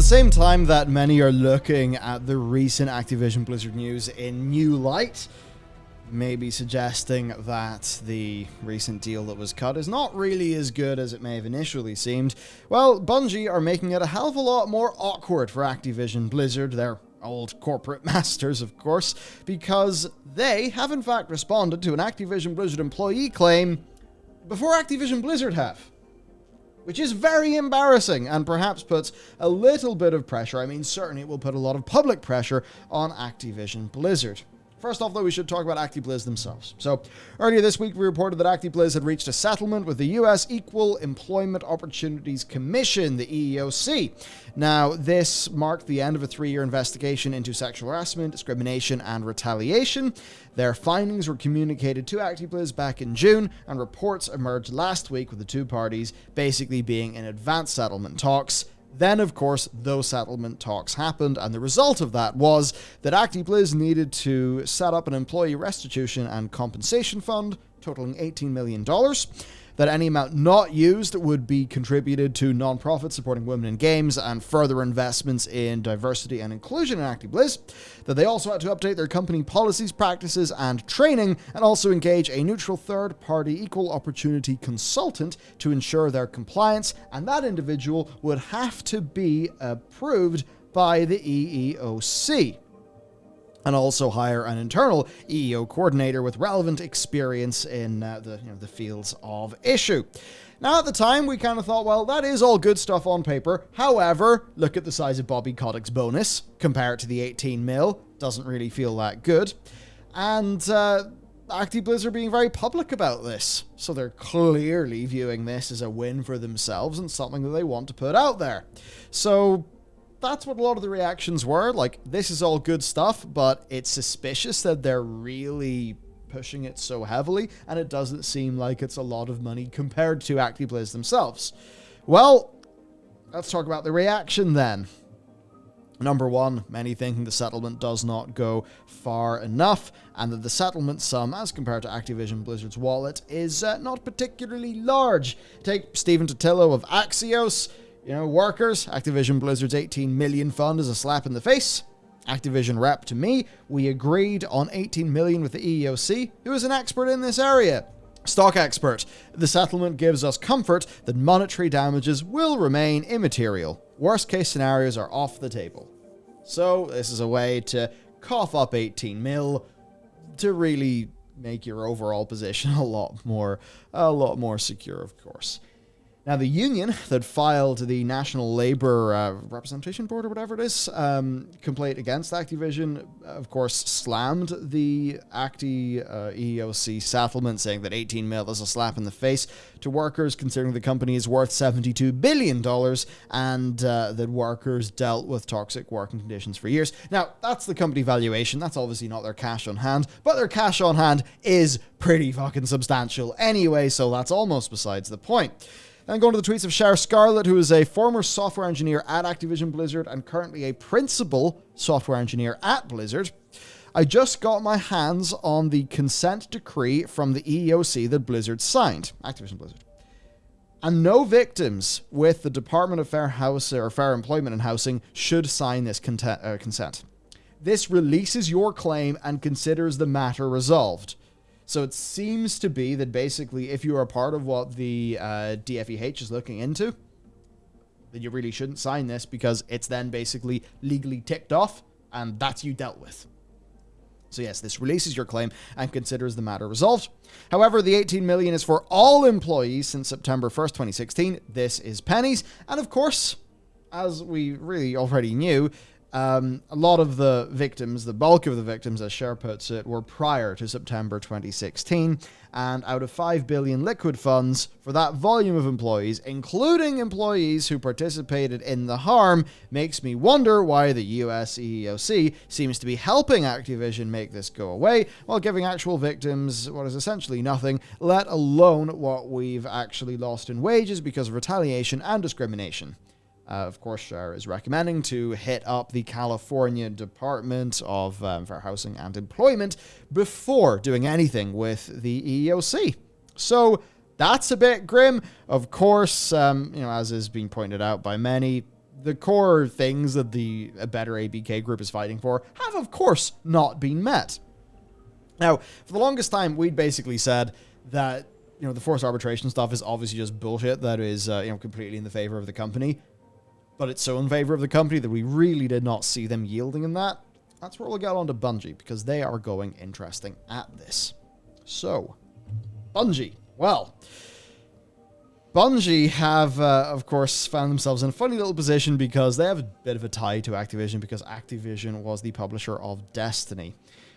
the same time that many are looking at the recent Activision-Blizzard news in new light, maybe suggesting that the recent deal that was cut is not really as good as it may have initially seemed, well, Bungie are making it a hell of a lot more awkward for Activision-Blizzard, their old corporate masters, of course, because they have in fact responded to an Activision-Blizzard employee claim before Activision-Blizzard have. Which is very embarrassing and perhaps puts a little bit of pressure, I mean certainly it will put a lot of public pressure on Activision-Blizzard. First off, though, we should talk about ActiBliz themselves. So, earlier this week, we reported that ActiBliz had reached a settlement with the US Equal Employment Opportunities Commission, the EEOC. Now, this marked the end of a 3-year investigation into sexual harassment, discrimination, and retaliation. Their findings were communicated to ActiBliz back in June, and reports emerged last week with the two parties basically being in advanced settlement talks. Then, of course, those settlement talks happened, and the result of that was that ActiBliz needed to set up an employee restitution and compensation fund totaling $18 million. That any amount not used would be contributed to non-profits supporting women in games and further investments in diversity and inclusion in ActiBliz. That they also had to update their company policies, practices, and training, and also engage a neutral third-party equal opportunity consultant to ensure their compliance, and that individual would have to be approved by the EEOC. And also hire an internal EEO coordinator with relevant experience in the fields of issue. Now, at the time, we kind of thought, well, that is all good stuff on paper. However, look at the size of Bobby Kotick's bonus. Compare it to the 18 mil. Doesn't really feel that good. And ActiBlizzard are being very public about this. So they're clearly viewing this as a win for themselves and something that they want to put out there. So that's what a lot of the reactions were. Like, this is all good stuff, but it's suspicious that they're really pushing it so heavily, and it doesn't seem like it's a lot of money compared to ActiBliz themselves. Well, let's talk about the reaction then. Number one, many thinking the settlement does not go far enough, and that the settlement sum, as compared to Activision Blizzard's wallet, is not particularly large. Take Stephen Totillo of Axios. Workers, Activision Blizzard's 18 million fund is a slap in the face. Activision rep to me, we agreed on 18 million with the EEOC, who is an expert in this area. Stock expert, the settlement gives us comfort that monetary damages will remain immaterial. Worst case scenarios are off the table. So this is a way to cough up 18 mil to really make your overall position a lot more secure, of course. Now, the union that filed the National Labour Representation Board, or whatever it is, complaint against Activision, of course, slammed the EEOC settlement, saying that 18 mil is a slap in the face to workers, considering the company is worth $72 billion, and that workers dealt with toxic working conditions for years. Now, that's the company valuation. That's obviously not their cash on hand, but their cash on hand is pretty fucking substantial anyway, so that's almost besides the point. Then going to the tweets of Cher Scarlett, who is a former software engineer at Activision Blizzard and currently a principal software engineer at Blizzard. I just got my hands on the consent decree from the EEOC that Blizzard signed, Activision Blizzard. And no victims with the Department of Fair Employment and Housing should sign this consent. This releases your claim and considers the matter resolved. So it seems to be that basically if you are part of what the DFEH is looking into, then you really shouldn't sign this because it's then basically legally ticked off and that's you dealt with. So yes, this releases your claim and considers the matter resolved. However, the 18 million is for all employees since September 1st, 2016. This is pennies. And of course, as we really already knew, a lot of the victims, the bulk of the victims, as Cher puts it, were prior to September 2016, and out of 5 billion liquid funds for that volume of employees, including employees who participated in the harm, makes me wonder why the US EEOC seems to be helping Activision make this go away, while giving actual victims what is essentially nothing, let alone what we've actually lost in wages because of retaliation and discrimination. Of course, Cher is recommending to hit up the California Department of Fair Housing and Employment before doing anything with the EEOC. So that's a bit grim. Of course, as is being pointed out by many, the core things that the A Better ABK group is fighting for have, of course, not been met. Now, for the longest time, we'd basically said that, the forced arbitration stuff is obviously just bullshit that is, completely in the favor of the company. But it's so in favor of the company that we really did not see them yielding in that. That's where we'll get on to Bungie, because they are going interesting at this. So, Bungie. Well, Bungie have, of course, found themselves in a funny little position because they have a bit of a tie to Activision, because Activision was the publisher of Destiny.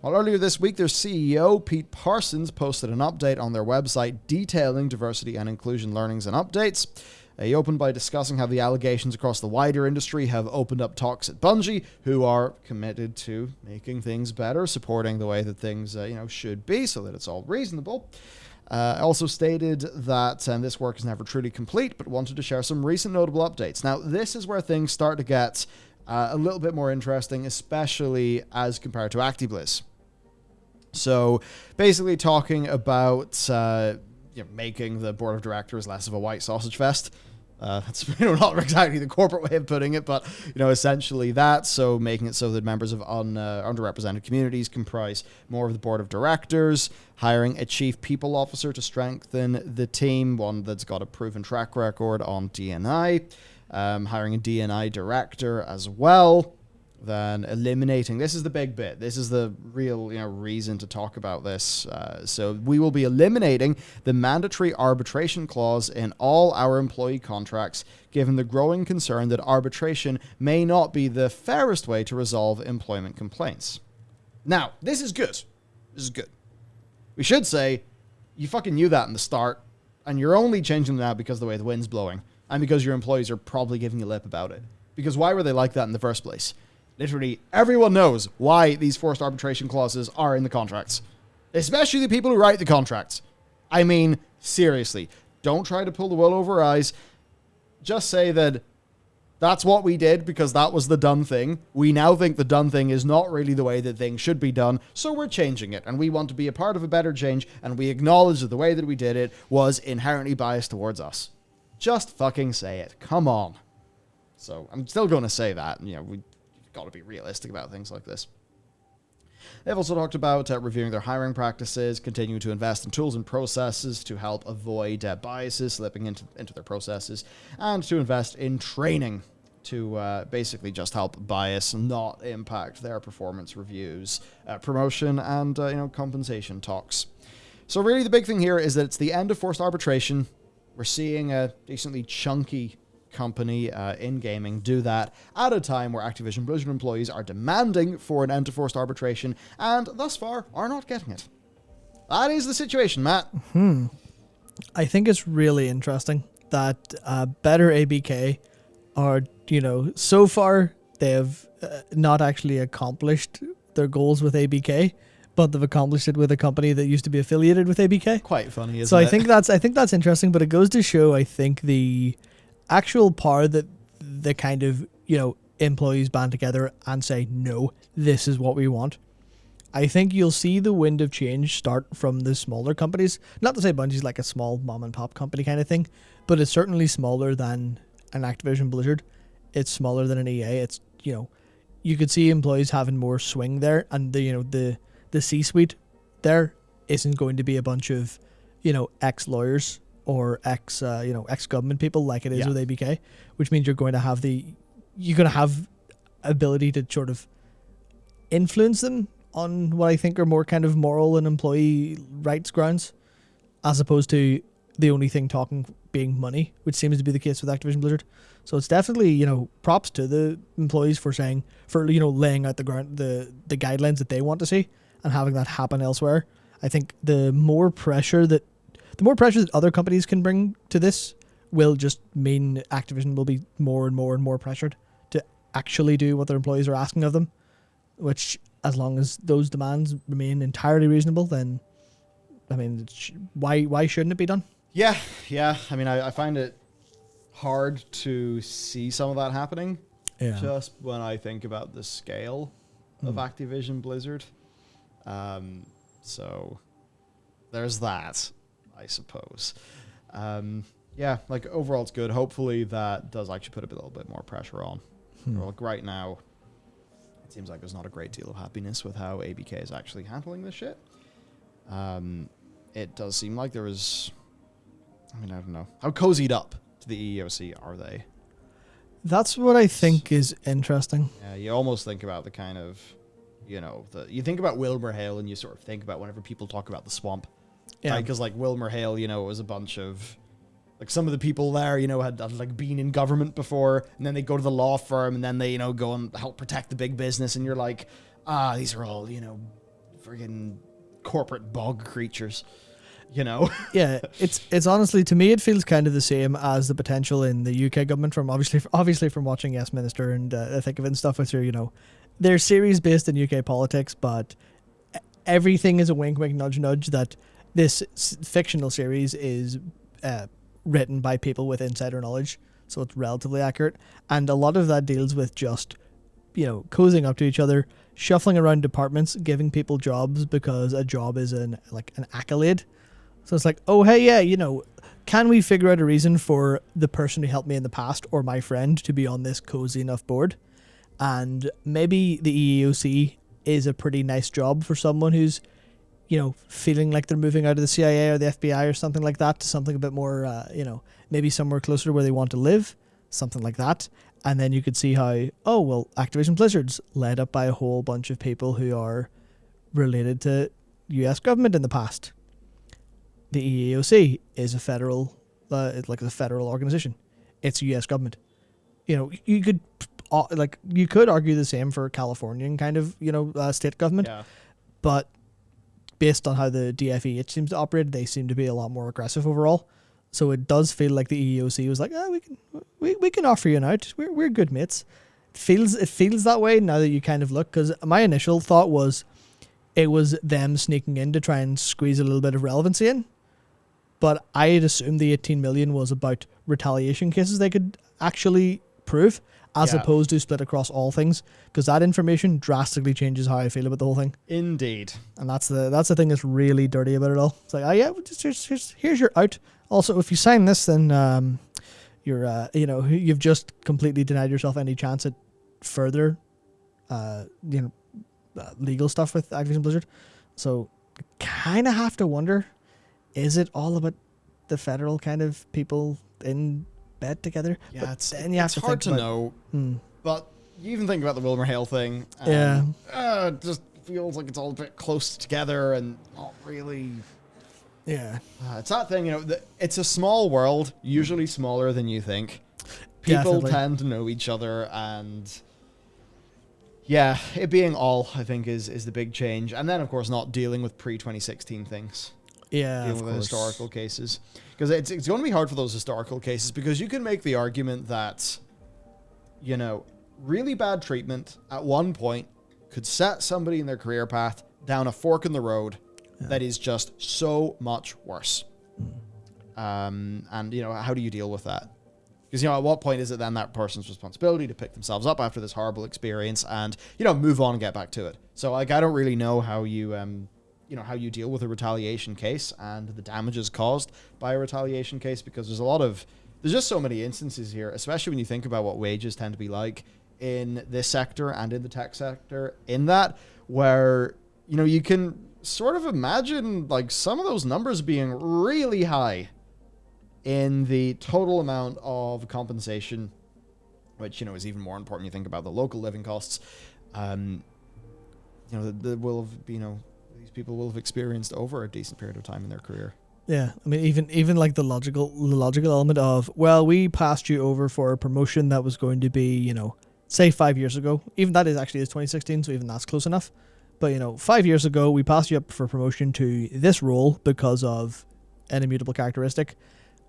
Well, earlier this week, their CEO, Pete Parsons, posted an update on their website detailing diversity and inclusion learnings and updates. He opened by discussing how the allegations across the wider industry have opened up talks at Bungie, who are committed to making things better, supporting the way that things, should be, so that it's all reasonable. Also stated that this work is never truly complete, but wanted to share some recent notable updates. Now, this is where things start to get a little bit more interesting, especially as compared to ActiBliz. So, basically talking about making the board of directors less of a white sausage fest. That's not exactly the corporate way of putting it, but essentially that. So making it so that members of underrepresented communities comprise more of the board of directors, hiring a chief people officer to strengthen the team, one that's got a proven track record on D&I, hiring a D&I director as well. Then eliminating, this is the big bit, this is the real reason to talk about this. So we will be eliminating the mandatory arbitration clause in all our employee contracts, given the growing concern that arbitration may not be the fairest way to resolve employment complaints. Now, this is good. This is good. We should say, you fucking knew that in the start, and you're only changing them now because of the way the wind's blowing, and because your employees are probably giving you lip about it. Because why were they like that in the first place? Literally, everyone knows why these forced arbitration clauses are in the contracts. Especially the people who write the contracts. I mean, seriously, don't try to pull the wool over our eyes. Just say that that's what we did because that was the done thing. We now think the done thing is not really the way that things should be done, so we're changing it. And we want to be a part of a better change, and we acknowledge that the way that we did it was inherently biased towards us. Just fucking say it. Come on. So, I'm still going to say that. We've got to be realistic about things like this. They've also talked about reviewing their hiring practices, continuing to invest in tools and processes to help avoid biases slipping into their processes, and to invest in training to basically just help bias not impact their performance reviews, promotion, and compensation talks. So really the big thing here is that it's the end of forced arbitration. We're seeing a decently chunky company in gaming do that at a time where Activision-Blizzard employees are demanding for an end to forced arbitration and thus far are not getting it. That is the situation, Matt. I think it's really interesting that Better ABK are, so far they have not actually accomplished their goals with ABK, but they've accomplished it with a company that used to be affiliated with ABK. Quite funny, isn't it? So I think that's interesting, but it goes to show, I think, the actual power that the kind of, employees band together and say, no, this is what we want. I think you'll see the wind of change start from the smaller companies. Not to say Bungie's like a small mom and pop company kind of thing, but it's certainly smaller than an Activision-Blizzard. It's smaller than an EA. It's, you could see employees having more swing there, and the C-suite there isn't going to be a bunch of, ex-lawyers or ex-government people like it is with ABK, which means you're going to have ability to sort of influence them on what I think are more kind of moral and employee rights grounds, as opposed to the only thing talking being money, which seems to be the case with Activision Blizzard. So it's definitely, props to the employees for laying out the guidelines that they want to see and having that happen elsewhere. I think the more pressure that other companies can bring to this will just mean Activision will be more and more and more pressured to actually do what their employees are asking of them, which, as long as those demands remain entirely reasonable, then, why shouldn't it be done? Yeah. I find it hard to see some of that happening. Yeah. Just when I think about the scale of Activision Blizzard. So there's that, I suppose. yeah, like overall it's good. Hopefully that does actually put a little bit more pressure on. Like right now, it seems like there's not a great deal of happiness with how ABK is actually handling this shit. It does seem like there is, I mean, I don't know. How cozied up to the EEOC are they? That's what I think is interesting. Yeah, you almost think about the kind of, you think about Wilmer Hale and you sort of think about whenever people talk about the swamp. Yeah. Because like Wilmer Hale, it was a bunch of, like some of the people there, had like been in government before, and then they go to the law firm, and then they, go and help protect the big business, and you're like, these are all, friggin' corporate bog creatures, Yeah, it's honestly, to me, it feels kind of the same as the potential in the UK government from obviously from watching Yes Minister and I think of it and stuff with your, they're series based in UK politics, but everything is a wink, wink, nudge, nudge that this fictional series is written by people with insider knowledge, so it's relatively accurate, and a lot of that deals with just cozying up to each other, shuffling around departments, giving people jobs because a job is an accolade. So it's like, oh hey, yeah, can we figure out a reason for the person who helped me in the past or my friend to be on this cozy enough board? And maybe the EEOC is a pretty nice job for someone who's feeling like they're moving out of the CIA or the FBI or something like that to something a bit more, maybe somewhere closer to where they want to live, something like that. And then you could see how, Activision-Blizzard's led up by a whole bunch of people who are related to US government in the past. The EEOC is a federal, it's a federal organization. It's US government. You could argue the same for Californian kind of, state government. Yeah. But based on how the DFE seems to operate, they seem to be a lot more aggressive overall. So it does feel like the EEOC was like, we can offer you an out. We're good mates. It feels that way now that you kind of look, because my initial thought was it was them sneaking in to try and squeeze a little bit of relevancy in. But I had assumed the 18 million was about retaliation cases they could actually prove, as opposed to split across all things, because that information drastically changes how I feel about the whole thing. Indeed. And that's the thing that's really dirty about it all. It's like, here's your out. Also, if you sign this, then you've just completely denied yourself any chance at further, legal stuff with Activision Blizzard. So, kind of have to wonder, is it all about the federal kind of people in bed together? Yeah, but it's hard to know. But you even think about the Wilmer Hale thing. And, it just feels like it's all a bit close together and not really. Yeah. It's that thing, it's a small world, usually smaller than you think. People tend to know each other, and yeah, it being all, I think, is the big change. And then, of course, not dealing with pre-2016 things. Yeah, dealing with historical cases. Because it's going to be hard for those historical cases, because you can make the argument that, really bad treatment at one point could set somebody in their career path down a fork in the road that is just so much worse. And, how do you deal with that? Because, at what point is it then that person's responsibility to pick themselves up after this horrible experience and, move on and get back to it? So, I don't really know how you, how you deal with a retaliation case and the damages caused by a retaliation case, because there's just so many instances here, especially when you think about what wages tend to be like in this sector and in the tech sector, in that where, you can sort of imagine like some of those numbers being really high in the total amount of compensation, which, is even more important when you think about the local living costs. These people will have experienced over a decent period of time in their career. Yeah, I mean, even like the logical element of, well, we passed you over for a promotion that was going to be, say 5 years ago. Even that is 2016, so even that's close enough. But, 5 years ago, we passed you up for promotion to this role because of an immutable characteristic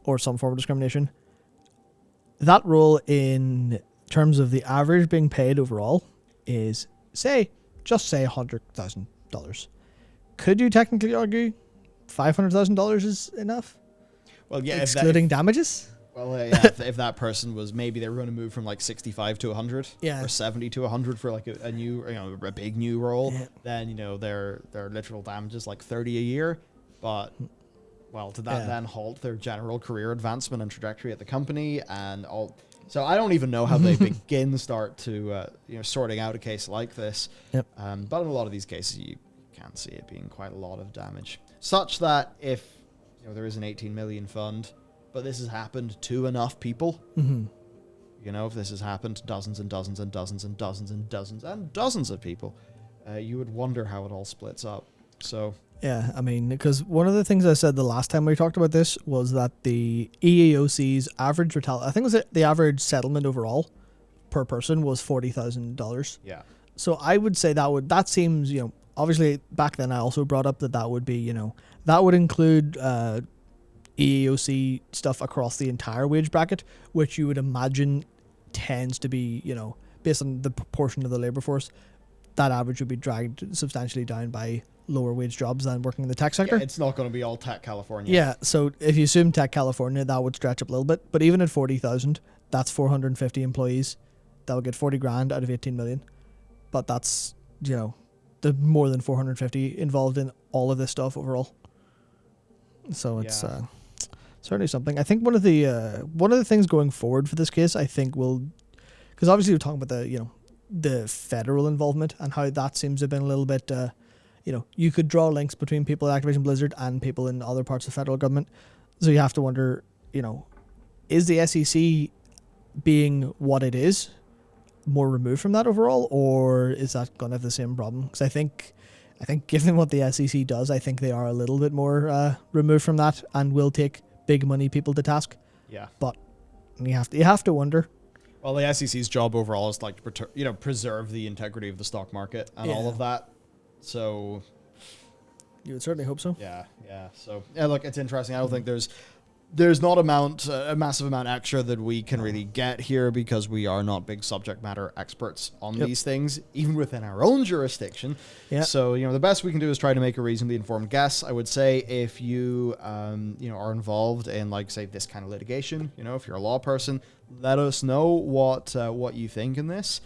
or some form of discrimination. That role, in terms of the average being paid overall, is, say $100,000. Could you technically argue $500,000 is enough? Well, yeah, excluding damages. Well, if that person was, maybe they were going to move from like 65 to 100, or 70 to 100 for like a new, a big new role, then their literal damages like 30 a year. But well, did that then halt their general career advancement and trajectory at the company and all? So I don't even know how they start to sorting out a case like this. Yep. But in a lot of these cases, you can see it being quite a lot of damage, such that if there is an 18 million fund, but this has happened to enough people. If this has happened to dozens and dozens and dozens and dozens and dozens and dozens of people, you would wonder how it all splits up. So. Yeah, I mean, because one of the things I said the last time we talked about this was that the EEOC's average I think the average settlement overall per person was $40,000. Yeah. So I would say that seems, obviously back then I also brought up that would be, that would include EEOC stuff across the entire wage bracket, which you would imagine tends to be, based on the proportion of the labor force, that average would be dragged substantially down by lower wage jobs than working in the tech sector. Yeah, it's not going to be all tech California. Yeah, so if you assume tech California, that would stretch up a little bit. But even at 40,000, that's 450 employees. That would get 40 grand out of 18 million. But that's, the more than 450 involved in all of this stuff overall. So it's certainly something. I think one of the things going forward for this case, I think will, because obviously we're talking about the federal involvement and how that seems to have been a little bit, you could draw links between people at Activision-Blizzard and people in other parts of the federal government. So you have to wonder, is the SEC being what it is more removed from that overall, or is that going to have the same problem? Because I think given what the SEC does, I think they are a little bit more removed from that and will take big money people to task. Yeah. But you have to wonder. Well, the SEC's job overall is to preserve the integrity of the stock market and all of that. So you would certainly hope so. Yeah. So look, it's interesting. I don't think there's not a massive amount extra that we can really get here because we are not big subject matter experts on these things, even within our own jurisdiction. Yeah. So the best we can do is try to make a reasonably informed guess. I would say if you are involved in say this kind of litigation, if you're a law person, let us know what you think in this.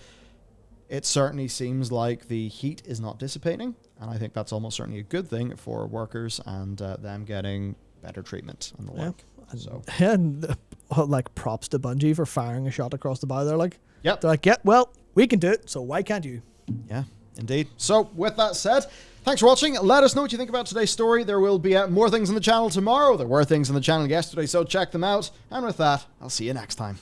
It certainly seems like the heat is not dissipating, and I think that's almost certainly a good thing for workers and them getting better treatment and the like. So and props to Bungie for firing a shot across the bow. They're like, well, we can do it, so why can't you? Yeah, indeed. So with that said, thanks for watching. Let us know what you think about today's story. There will be more things on the channel tomorrow. There were things on the channel yesterday, so check them out. And with that, I'll see you next time.